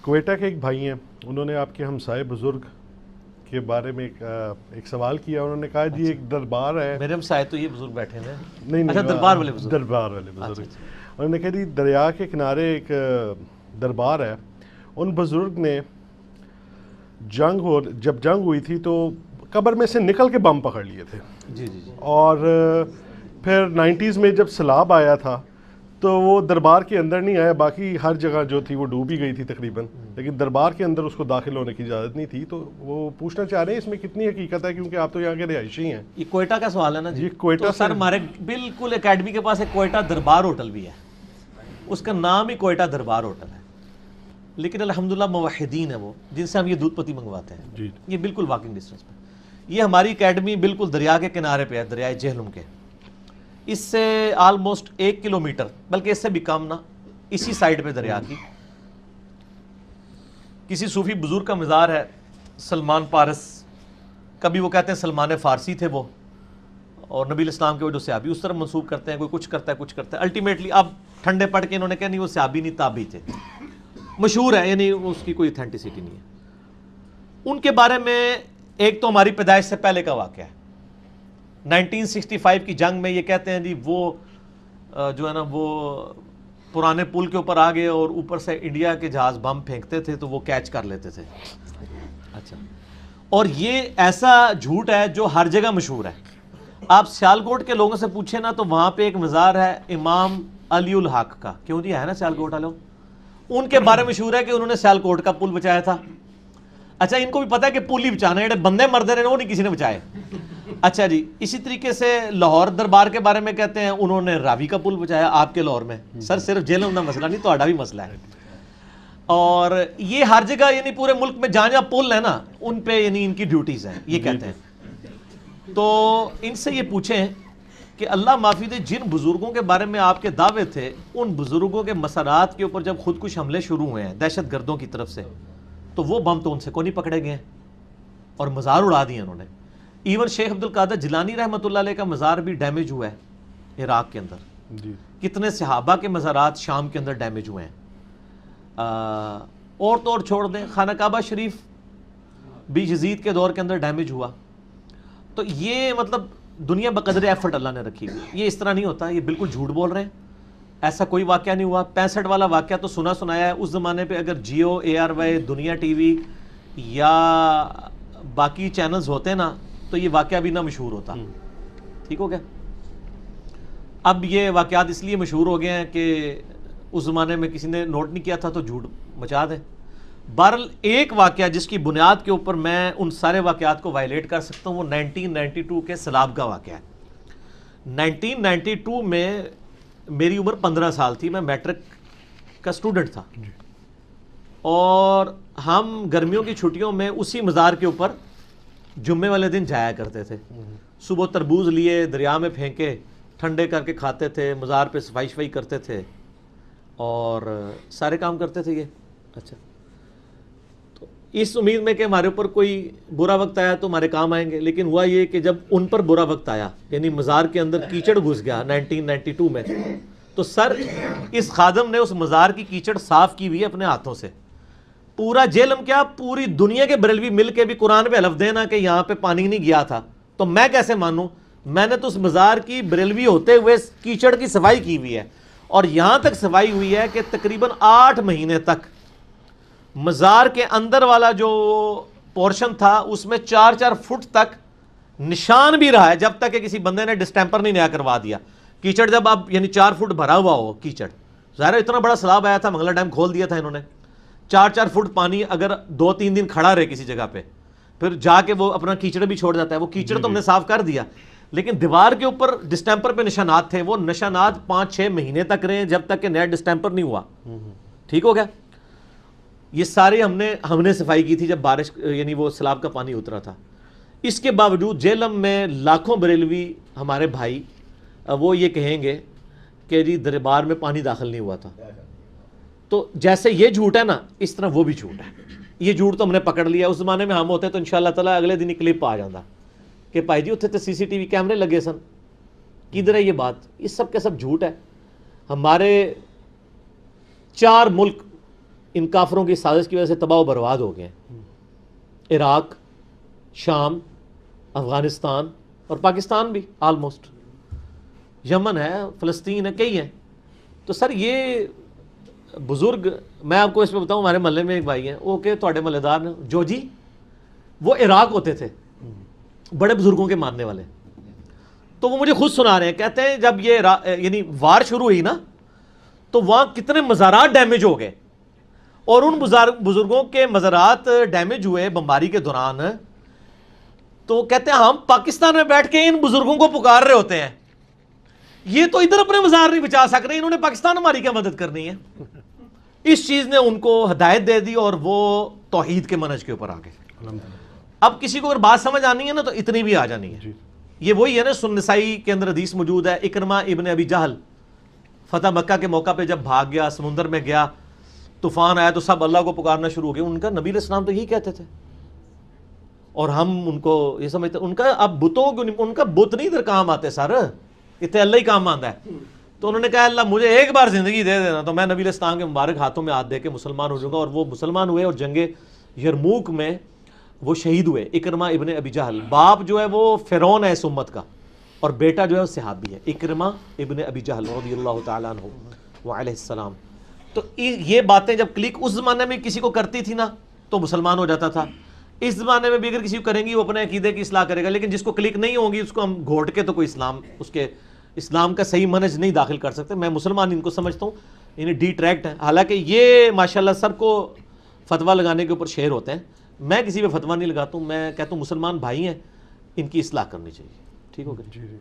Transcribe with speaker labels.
Speaker 1: کوئٹہ کے ایک بھائی ہیں، انہوں نے آپ کے ہمسائے بزرگ کے بارے میں ایک سوال کیا. انہوں نے کہا جی ایک دربار ہے.
Speaker 2: میرے ہمسائے تو یہ بزرگ بیٹھے ہیں.
Speaker 1: نہیں
Speaker 2: اچھا دربار والے بزرگ.
Speaker 1: دربار والے بزرگ. انہوں نے کہا جی دریا کے کنارے ایک دربار ہے. ان بزرگ نے جب جنگ ہوئی تھی تو قبر میں سے نکل کے بم پکڑ لیے تھے.
Speaker 2: جی جی جی.
Speaker 1: اور پھر 90s میں جب سیلاب آیا تھا تو وہ دربار کے اندر نہیں آیا، باقی ہر جگہ جو تھی وہ ڈوب ہی گئی تھی تقریباً، لیکن دربار کے اندر اس کو داخل ہونے کی اجازت نہیں تھی. تو وہ پوچھنا چاہ رہے ہیں اس میں کتنی حقیقت ہے، کیونکہ آپ تو یہاں کے رہائشی ہیں.
Speaker 2: یہ کوئٹہ کا سوال ہے نا جی.
Speaker 1: کوئٹہ
Speaker 2: سر ہمارے بالکل اکیڈمی کے پاس ایک کوئٹہ دربار ہوٹل بھی ہے، اس کا نام ہی کوئٹہ دربار ہوٹل ہے، لیکن الحمدللہ موحدین ہیں وہ جن سے ہم یہ دودھ پتی منگواتے ہیں.
Speaker 1: جی
Speaker 2: یہ بالکل واکنگ ڈسٹینس پہ. یہ ہماری اکیڈمی بالکل دریا کے کنارے پہ ہے، دریائے جہلم کے. اس سے آلموسٹ 1 کلومیٹر بلکہ اس سے بھی کم نا، اسی سائڈ پہ دریا کی کسی صوفی بزرگ کا مزار ہے، سلمان پارس. کبھی وہ کہتے ہیں سلمان فارسی تھے وہ، اور نبی الاسلام کے وہ جو صحابی اس طرح منسوب کرتے ہیں، کوئی کچھ کرتا ہے کچھ کرتا ہے. الٹیمیٹلی اب ٹھنڈے پڑ کے انہوں نے کہا نہیں وہ صحابی نہیں تابعی تھے. مشہور ہے، یعنی اس کی کوئی اتھینٹسٹی نہیں ہے. ان کے بارے میں ایک تو ہماری پیدائش سے پہلے کا واقعہ ہے. 1965 کی جنگ میں یہ کہتے ہیں جی وہ جو ہے نا وہ پرانے پل کے اوپر آ گئے اور اوپر سے انڈیا کے جہاز بم پھینکتے تھے تو وہ کیچ کر لیتے تھے. اچھا، اور یہ ایسا جھوٹ ہے جو ہر جگہ مشہور ہے. آپ سیالکوٹ کے لوگوں سے پوچھیں نا تو وہاں پہ ایک مزار ہے امام علی الحق کا. کیوں جی ہے نا سیالکوٹ والوں، ان کے بارے میں مشہور ہے کہ انہوں نے سیالکوٹ کا پل بچایا تھا. اچھا ان کو بھی پتا ہے کہ پل ہی بچانا ہے، بندے مردے رہے وہ نہیں کسی نے بچائے. اچھا جی، اسی طریقے سے لاہور دربار کے بارے میں کہتے ہیں انہوں نے راوی کا پل بچایا آپ کے لاہور میں. سر صرف جہلم کا مسئلہ نہیں، تو بھی مسئلہ ہے. اور یہ ہر جگہ یعنی پورے ملک میں جہاں جہاں پل ہے نا ان پہ یعنی ان کی ڈیوٹیز ہیں، یہ کہتے ہیں. تو ان سے یہ پوچھیں کہ اللہ معافی دے جن بزرگوں کے بارے میں آپ کے دعوے تھے، ان بزرگوں کے مسارات کے اوپر جب خود کش حملے شروع ہوئے ہیں دہشت گردوں کی طرف سے، تو وہ بم تو ان سے کو نہیں پکڑے گئے اور مزار اڑا دیے انہوں نے. ایون شیخ عبد القادر جیلانی رحمۃ اللہ علیہ کا مزار بھی ڈیمیج ہوا ہے عراق کے اندر.
Speaker 1: جی.
Speaker 2: کتنے صحابہ کے مزارات شام کے اندر ڈیمیج ہوئے ہیں. اور تو اور چھوڑ دیں، خانہ کعبہ شریف بھی یزید کے دور کے اندر ڈیمیج ہوا. تو یہ مطلب دنیا بقدر ایفرٹ اللہ نے رکھی ہوئی. یہ اس طرح نہیں ہوتا، یہ بالکل جھوٹ بول رہے ہیں. ایسا کوئی واقعہ نہیں ہوا. 65 والا واقعہ تو سنا سنایا ہے. اس زمانے پہ اگر جیو، اے آر وائی، دنیا ٹی وی یا باقی چینلز ہوتے نا تو یہ واقعہ بھی نہ مشہور ہوتا. ٹھیک ہو گیا. اب یہ واقعات اس لیے مشہور ہو گئے ہیں کہ اس زمانے میں کسی نے نوٹ نہیں کیا تھا تو جھوٹ مچا دیں. بہرحال ایک واقعہ جس کی بنیاد کے اوپر میں ان سارے واقعات کو وائلیٹ کر سکتا ہوں وہ 1992 کے سیلاب کا واقعہ ہے. 1992 میں میری عمر 15 سال تھی، میں میٹرک کا اسٹوڈنٹ تھا، اور ہم گرمیوں کی چھٹیوں میں اسی مزار کے اوپر جمعے والے دن جایا کرتے تھے. صبح تربوز لیے دریا میں پھینکے، ٹھنڈے کر کے کھاتے تھے، مزار پہ صفائی شفائی کرتے تھے اور سارے کام کرتے تھے یہ. اچھا، تو اس امید میں کہ ہمارے اوپر کوئی برا وقت آیا تو ہمارے کام آئیں گے. لیکن ہوا یہ کہ جب ان پر برا وقت آیا، یعنی مزار کے اندر کیچڑ گھس گیا 1992 میں، تو سر اس خادم نے اس مزار کی کیچڑ صاف کی ہوئی ہے اپنے ہاتھوں سے. پورا جہلم کیا پوری دنیا کے بریلوی مل کے بھی قرآن پہ حلف دینا کہ یہاں پہ پانی نہیں گیا تھا تو میں کیسے مانوں؟ میں نے تو اس مزار کی بریلوی ہوتے ہوئے کیچڑ کی صفائی کی ہوئی ہے، اور یہاں تک صفائی ہوئی ہے کہ تقریباً 8 مہینے تک مزار کے اندر والا جو پورشن تھا اس میں 4-4 فٹ تک نشان بھی رہا ہے، جب تک کہ کسی بندے نے ڈسٹیمپر نہیں نیا کروا دیا. کیچڑ جب اب یعنی 4 فٹ بھرا ہوا ہو کیچڑ، ظاہر اتنا بڑا سیلاب آیا تھا، منگلا ڈیم کھول دیا تھا انہوں نے. 4-4 فٹ پانی اگر 2-3 دن کھڑا رہے کسی جگہ پہ، پھر جا کے وہ اپنا کیچڑ بھی چھوڑ جاتا ہے. وہ کیچڑ تو ہم نے صاف کر دیا، لیکن دیوار کے اوپر ڈسٹیمپر پہ نشانات تھے. وہ نشانات 5-6 مہینے تک رہے جب تک کہ نیا ڈسٹیمپر نہیں ہوا. ٹھیک ہو گیا. یہ سارے ہم نے صفائی کی تھی جب بارش یعنی وہ سیلاب کا پانی اترا تھا. اس کے باوجود جہلم میں لاکھوں بریلوی ہمارے بھائی وہ یہ کہیں گے کہ جی دربار میں پانی داخل نہیں ہوا تھا. تو جیسے یہ جھوٹ ہے نا اس طرح وہ بھی جھوٹ ہے. یہ جھوٹ تو ہم نے پکڑ لیا. اس زمانے میں ہم ہوتے تو انشاءاللہ تعالیٰ اگلے دن ہی کلپ آ جاتا کہ بھائی جی اتنے تو CCTV کیمرے لگے سن. کدھر ہے یہ بات؟ یہ سب کے سب جھوٹ ہے. ہمارے 4 ملک ان کافروں کی سازش کی وجہ سے تباہ و برباد ہو گئے ہیں، عراق، شام، افغانستان اور پاکستان بھی آلموسٹ، یمن ہے، فلسطین ہے، کئی ہیں. تو سر یہ بزرگ، میں آپ کو اس پہ بتاؤں، ہمارے محلے میں ایک بھائی ہیں، وہ کہ تھوڑے محلے دار نے جو جی وہ عراق ہوتے تھے، بڑے بزرگوں کے ماننے والے. تو وہ مجھے خود سنا رہے ہیں، کہتے ہیں جب یہ یعنی وار شروع ہوئی نا تو وہاں کتنے مزارات ڈیمیج ہو گئے، اور ان بزرگوں کے مزارات ڈیمیج ہوئے بمباری کے دوران. تو کہتے ہیں ہم پاکستان میں بیٹھ کے ان بزرگوں کو پکار رہے ہوتے ہیں، یہ تو ادھر اپنے مزار نہیں بچا سک رہے، انہوں نے پاکستان ہماری کیا مدد کرنی ہے. اس چیز نے ان کو ہدایت دے دی اور وہ توحید کے منہج کے اوپر آ گئے. اب کسی کو اگر بات سمجھ آنی ہے نا تو اتنی بھی آ جانی ہے. یہ وہی ہے نا، سنن نسائی کے اندر حدیث موجود ہے، اکرمہ ابن ابی جہل فتح مکہ کے موقع پہ جب بھاگ گیا، سمندر میں گیا، طوفان آیا تو سب اللہ کو پکارنا شروع ہو گئے. ان کا نبی علیہ السلام تو یہی کہتے تھے، اور ہم ان کو یہ سمجھتے، ان کا اب بتوں کو، ان کا بت نہیں ادھر کام آتے سر، اتنے اللہ ہی کام آتا ہے. تو انہوں نے کہا اللہ مجھے ایک بار زندگی دے دینا تو میں نبی علیہ السلام کے مبارک ہاتھوں میں ہاتھ دے کے مسلمان ہو جاؤں گا. اور وہ مسلمان ہوئے اور جنگ یرموک میں وہ شہید ہوئے. اکرمہ ابن ابی جہل، باپ جو ہے وہ فرعون ہے اس امت کا، اور بیٹا جو ہے وہ صحابی ہے، اکرمہ ابن ابی جہل رضی اللہ تعالیٰ عنہ وعلیہ السلام. تو یہ باتیں جب کلک اس زمانے میں کسی کو کرتی تھی نا تو مسلمان ہو جاتا تھا. اس زمانے میں بھی اگر کسی کو کریں گی وہ اپنے عقیدے کی اصلاح کرے گا، لیکن جس کو کلک نہیں ہوگی اس کو ہم گھوٹ کے تو کوئی اسلام کا صحیح منہج نہیں داخل کر سکتے. میں مسلمان ان کو سمجھتا ہوں انہیں ڈی ٹریکٹ ہے، حالانکہ یہ ماشاءاللہ سب کو فتویٰ لگانے کے اوپر شہر ہوتے ہیں. میں کسی پہ فتویٰ نہیں لگاتا ہوں، میں کہتا ہوں مسلمان بھائی ہیں، ان کی اصلاح کرنی چاہیے. ٹھیک ہو گیا؟